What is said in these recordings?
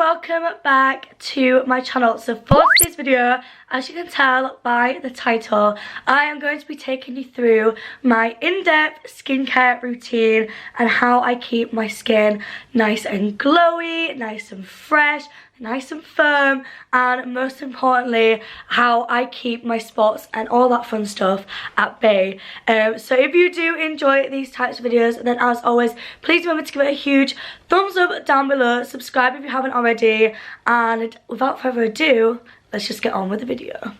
welcome back to my channel. So for today's video, as you can tell by the title, I am going to be taking you through my in-depth skincare routine and how I keep my skin nice and glowy, nice and fresh, nice and firm, and most importantly, how I keep my spots and all that fun stuff at bay. So if you do enjoy these types of videos, then as always, please remember to give it a huge thumbs up down below, subscribe if you haven't already, and without further ado, let's just get on with the video.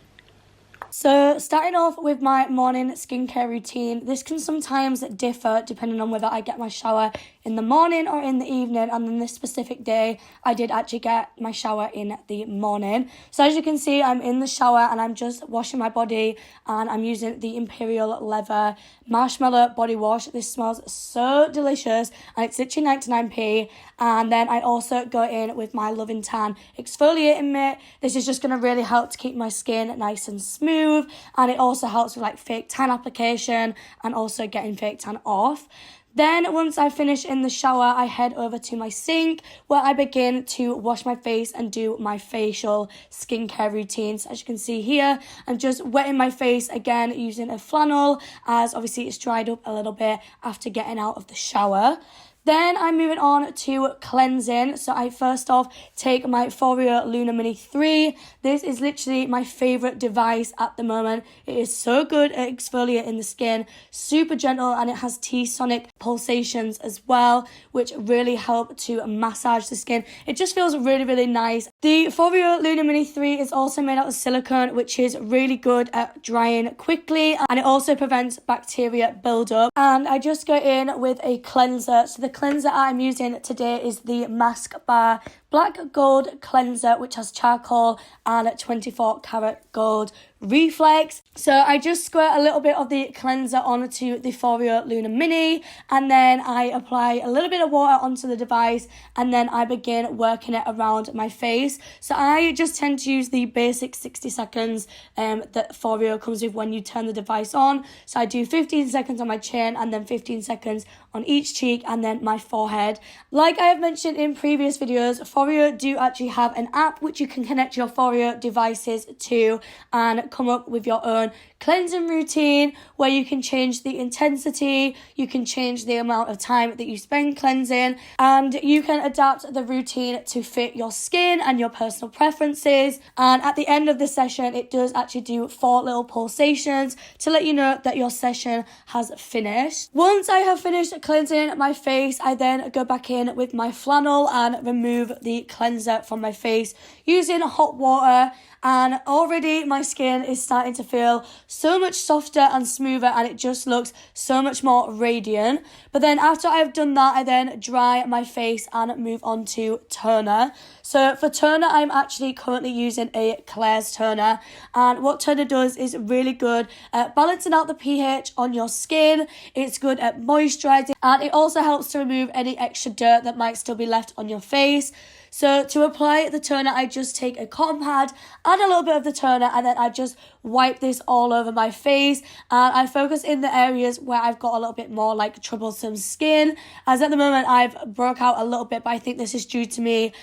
So starting off with my morning skincare routine, this can sometimes differ depending on whether I get my shower in the morning or in the evening, and on this specific day I did actually get my shower in the morning. So as you can see, I'm in the shower and I'm just washing my body, and I'm using the Imperial Leather Marshmallow Body Wash. This smells so delicious and it's literally 99p. And then I also go in with my Love and Tan exfoliating mitt. This is just going to really help to keep my skin nice and smooth, and it also helps with like fake tan application and also getting fake tan off. Then once I finish in the shower, I head over to my sink where I begin to wash my face and do my facial skincare routines. As you can see here, I'm just wetting my face again using a flannel, as obviously it's dried up a little bit after getting out of the shower. Then I'm moving on to cleansing. So I first off take my Foreo Lunar Mini 3. This is literally my favourite device at the moment. It is so good at exfoliating the skin, super gentle, and it has T-sonic pulsations as well, which really help to massage the skin. It just feels really, really nice. The Foreo Lunar Mini 3 is also made out of silicone, which is really good at drying quickly, and it also prevents bacteria buildup. And I just go in with a cleanser. So the cleanser I'm using today is the Mask Bar Black Gold Cleanser, which has charcoal and 24 karat gold reflex. So I just squirt a little bit of the cleanser onto the Foreo Lunar Mini, and then I apply a little bit of water onto the device, and then I begin working it around my face. So I just tend to use the basic 60 seconds that Foreo comes with when you turn the device on. So I do 15 seconds on my chin, and then 15 seconds on each cheek, and then my forehead. Like I have mentioned in previous videos, Foreo do actually have an app which you can connect your Foreo devices to and come up with your own cleansing routine where you can change the intensity, you can change the amount of time that you spend cleansing, and you can adapt the routine to fit your skin and your personal preferences. And at the end of the session, it does actually do 4 little pulsations to let you know that your session has finished. Once I have finished cleansing my face, I then go back in with my flannel and remove the cleanser from my face using hot water, and already my skin is starting to feel so much softer and smoother, and it just looks so much more radiant. But then after I've done that, I then dry my face and move on to toner. So for toner, I'm actually currently using a Claire's toner, and what toner does is really good at balancing out the pH on your skin. It's good at moisturizing, and it also helps to remove any extra dirt that might still be left on your face. So to apply the toner, I just take a cotton pad, add a little bit of the toner, and then I just wipe this all over my face. And I focus in the areas where I've got a little bit more like troublesome skin, as at the moment I've broke out a little bit, but I think this is due to me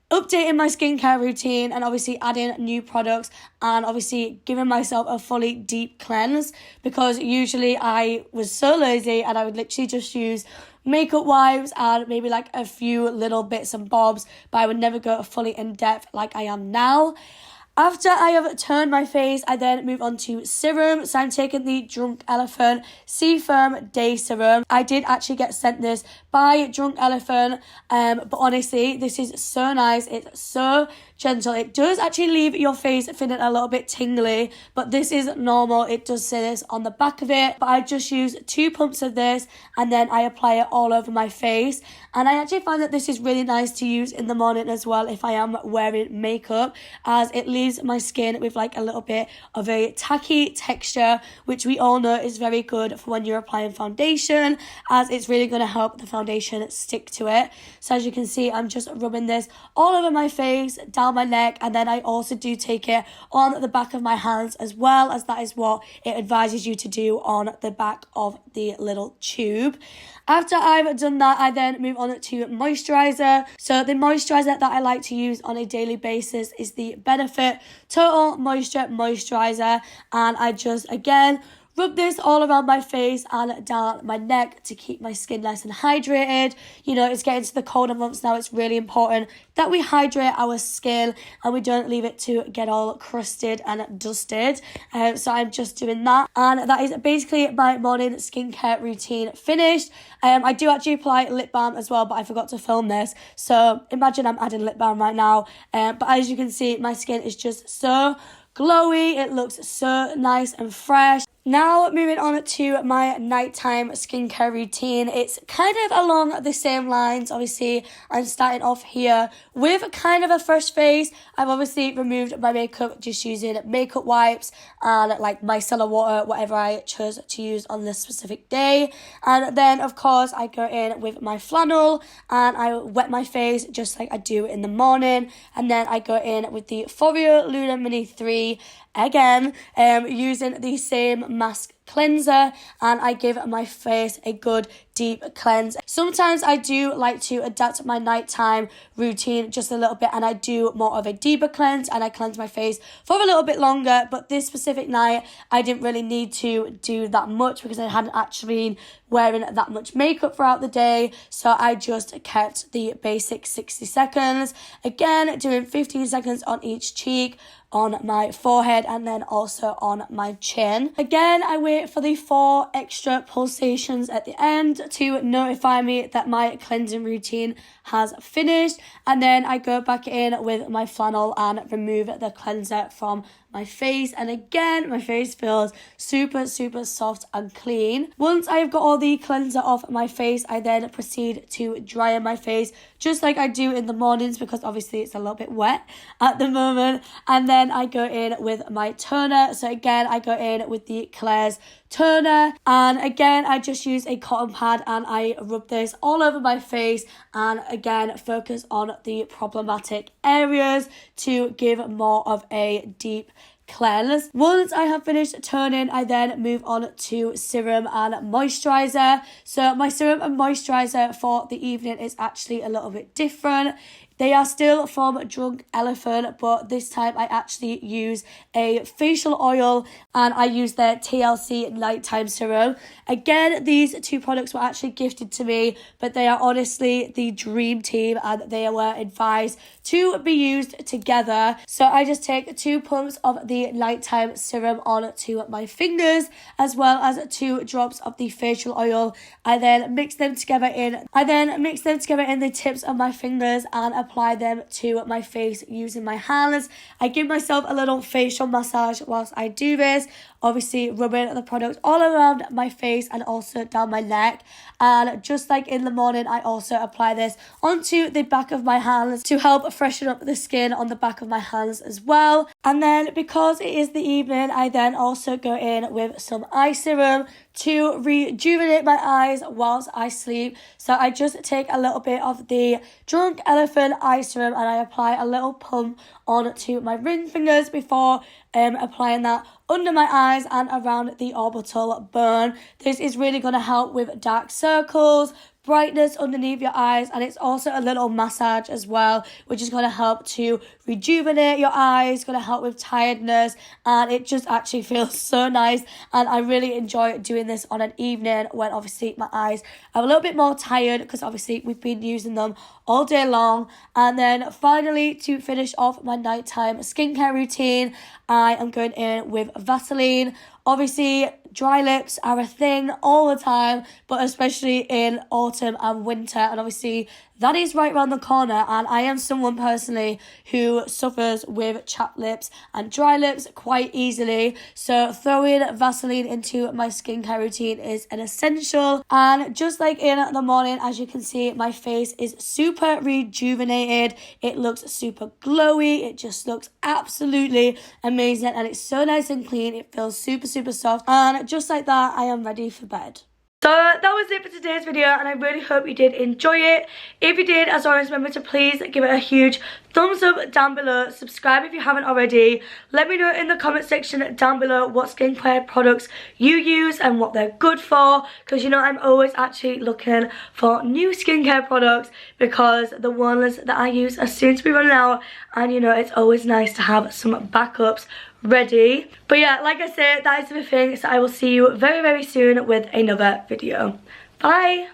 updating my skincare routine and obviously adding new products and obviously giving myself a fully deep cleanse, because usually I was so lazy and I would literally just use makeup wipes and maybe like a few little bits and bobs, but I would never go fully in depth like I am now. After I have turned my face, I then move on to serum. So I'm taking the Drunk Elephant C Firm Day Serum. I did actually get sent this by Drunk Elephant, but honestly, this is so nice. It's so gentle. It does actually leave your face feeling a little bit tingly, but this is normal. It does say this on the back of it, but I just use 2 pumps of this and then I apply it all over my face. And I actually find that this is really nice to use in the morning as well if I am wearing makeup, as it leaves leaves my skin with like a little bit of a tacky texture, which we all know is very good for when you're applying foundation, as it's really going to help the foundation stick to it. So as you can see, I'm just rubbing this all over my face, down my neck, and then I also do take it on the back of my hands as well, as that is what it advises you to do on the back of the little tube. After I've done that, I then move on to moisturizer. So the moisturizer that I like to use on a daily basis is the Benefit Total Moisture Moisturizer, and I just again rub this all around my face and down my neck to keep my skin nice and hydrated. You know, it's getting to the colder months now. It's really important that we hydrate our skin and we don't leave it to get all crusted and dusted. So I'm just doing that. And that is basically my morning skincare routine finished. I do actually apply lip balm as well, but I forgot to film this. So imagine I'm adding lip balm right now. But as you can see, my skin is just so glowy. It looks so nice and fresh. Now moving on to my nighttime skincare routine. It's kind of along the same lines. Obviously, I'm starting off here with kind of a fresh face. I've obviously removed my makeup just using makeup wipes and like micellar water, whatever I chose to use on this specific day. And then of course I go in with my flannel and I wet my face just like I do in the morning. And then I go in with the Foreo Lunar Mini 3 again, using the same mask cleanser, and I give my face a good deep cleanse. Sometimes I do like to adapt my nighttime routine just a little bit, and I do more of a deeper cleanse and I cleanse my face for a little bit longer. But this specific night I didn't really need to do that much because I hadn't actually been wearing that much makeup throughout the day, so I just kept the basic 60 seconds, again doing 15 seconds on each cheek, on my forehead, and then also on my chin. Again, I wait for the 4 extra pulsations at the end to notify me that my cleansing routine has finished, and then I go back in with my flannel and remove the cleanser from my face, and again my face feels super soft and clean. Once I've got all the cleanser off my face, I then proceed to dry my face just like I do in the mornings, because obviously it's a little bit wet at the moment. And then I go in with my toner. So again, I go in with the Klairs toner, and again I just use a cotton pad and I rub this all over my face, and again focus on the problematic areas to give more of a deep cleanse. Once I have finished toning, I then move on to serum and moisturizer. So my serum and moisturizer for the evening is actually a little bit different. They are still from Drunk Elephant, but this time I actually use a facial oil and I use their TLC nighttime serum. Again, these 2 products were actually gifted to me, but they are honestly the dream team and they were advised to be used together. So I just take 2 pumps of the nighttime serum onto my fingers, as well as 2 drops of the facial oil. I then mix them together in the tips of my fingers and apply them to my face using my hands. I give myself a little facial massage whilst I do this, obviously rubbing the product all around my face and also down my neck. And just like in the morning, I also apply this onto the back of my hands to help freshen up the skin on the back of my hands as well. And then because it is the evening, I then also go in with some eye serum to rejuvenate my eyes whilst I sleep. So I just take a little bit of the Drunk Elephant eye serum and I apply a little pump onto my ring fingers before applying that under my eyes and around the orbital bone. This is really going to help with dark circles, brightness underneath your eyes, and it's also a little massage as well, which is going to help to rejuvenate your eyes, going to help with tiredness, and it just actually feels so nice. And I really enjoy doing this on an evening when obviously my eyes are a little bit more tired, because obviously we've been using them all day long. And then finally, to finish off my nighttime skincare routine, I am going in with Vaseline. Obviously, dry lips are a thing all the time, but especially in autumn and winter, and obviously that is right around the corner, and I am someone personally who suffers with chapped lips and dry lips quite easily, so throwing Vaseline into my skincare routine is an essential. And just like in the morning, as you can see, my face is super rejuvenated. It looks super glowy. It just looks absolutely amazing, and it's so nice and clean. It feels super soft, and just like that, I am ready for bed. So that was it for today's video, and I really hope you did enjoy it. If you did, as always, remember to please give it a huge thumbs up down below. Subscribe if you haven't already. Let me know in the comment section down below what skincare products you use and what they're good for, because you know I'm always actually looking for new skincare products, because the ones that I use are soon to be running out, and you know it's always nice to have some backups ready. But yeah, like I said, that is everything, so I will see you very soon with another video. Bye.